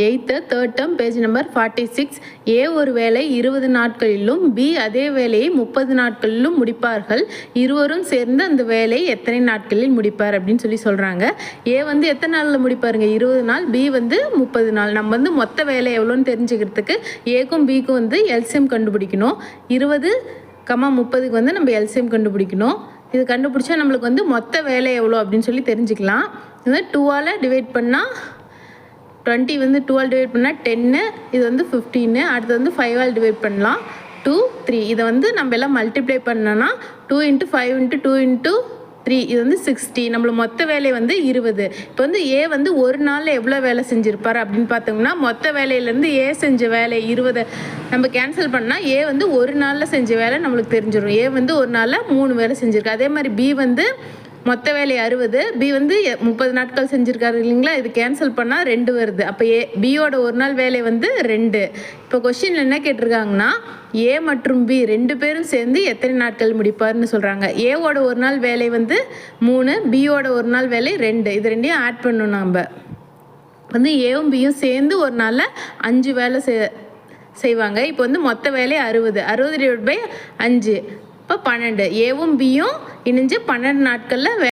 8th third term page number 46. ஏ ஒரு வேலை 20 நாட்களிலும் பி அதே வேலையை 30 நாட்களிலும் முடிப்பார்கள். இருவரும் சேர்ந்து அந்த வேலையை எத்தனை நாட்களில் முடிப்பார் அப்படின்னு சொல்கிறாங்க. ஏ வந்து எத்தனை நாளில் முடிப்பாருங்க? 20 நாள். பி வந்து 30 நாள். நம்ம வந்து மொத்த வேலை எவ்வளோன்னு தெரிஞ்சுக்கிறதுக்கு ஏக்கும் பிக்கும் வந்து எல்சிஎம் கண்டுபிடிக்கணும். 20, 30க்கு வந்து நம்ம எல்சிஎம் கண்டுபிடிக்கணும். இது கண்டுபிடிச்சா நம்மளுக்கு வந்து மொத்த வேலை எவ்வளோ அப்படின்னு சொல்லி தெரிஞ்சுக்கலாம். இது 2ஆல் டிவைட் பண்ணால் 20 வந்து 2ஆல் டிவைட் பண்ணால் 10, இது வந்து 15. அடுத்து வந்து 5ஆல் டிவைட் பண்ணலாம் 2, 3. இதை வந்து நம்ம எல்லாம் மல்டிப்ளை பண்ணோன்னா 2 × 5 × 2 × 3 இது வந்து 60. நம்மளுக்கு மொத்த வேலை வந்து 20. இப்போ வந்து ஏ வந்து ஒரு நாளில் எவ்வளோ வேலை செஞ்சுருப்பார் அப்படின்னு பார்த்தோம்னா மொத்த வேலையிலேருந்து ஏ செஞ்ச வேலை 20 நம்ம கேன்சல் பண்ணால் ஏ வந்து ஒரு நாளில் செஞ்ச வேலை நம்மளுக்கு தெரிஞ்சிடும். ஏ வந்து ஒரு நாளில் 3 வேலை செஞ்சுருக்கு. அதே மாதிரி பி வந்து மொத்த வேலை 60, பி வந்து 30 நாட்கள் செஞ்சுருக்காரு இல்லைங்களா? இது கேன்சல் பண்ணால் 2 வருது. அப்போ பியோட ஒரு நாள் வேலை வந்து 2. இப்போ கொஸ்டின் என்ன கேட்டிருக்காங்கன்னா ஏ மற்றும் பி 2 பேரும் சேர்ந்து எத்தனை நாட்கள் முடிப்பார்னு சொல்கிறாங்க. ஏவோட ஒரு நாள் வேலை வந்து 3, பியோட ஒரு நாள் வேலை 2. இது ரெண்டையும் ஆட் பண்ணணும். நம்ம வந்து ஏவும் பியும் சேர்ந்து ஒரு நாளில் 5 வேலை செய்வாங்க. இப்போ வந்து மொத்த வேலை 60 / 5 இப்போ 12. ஏவும் பியும் இணைஞ்சு 12 நாட்களில்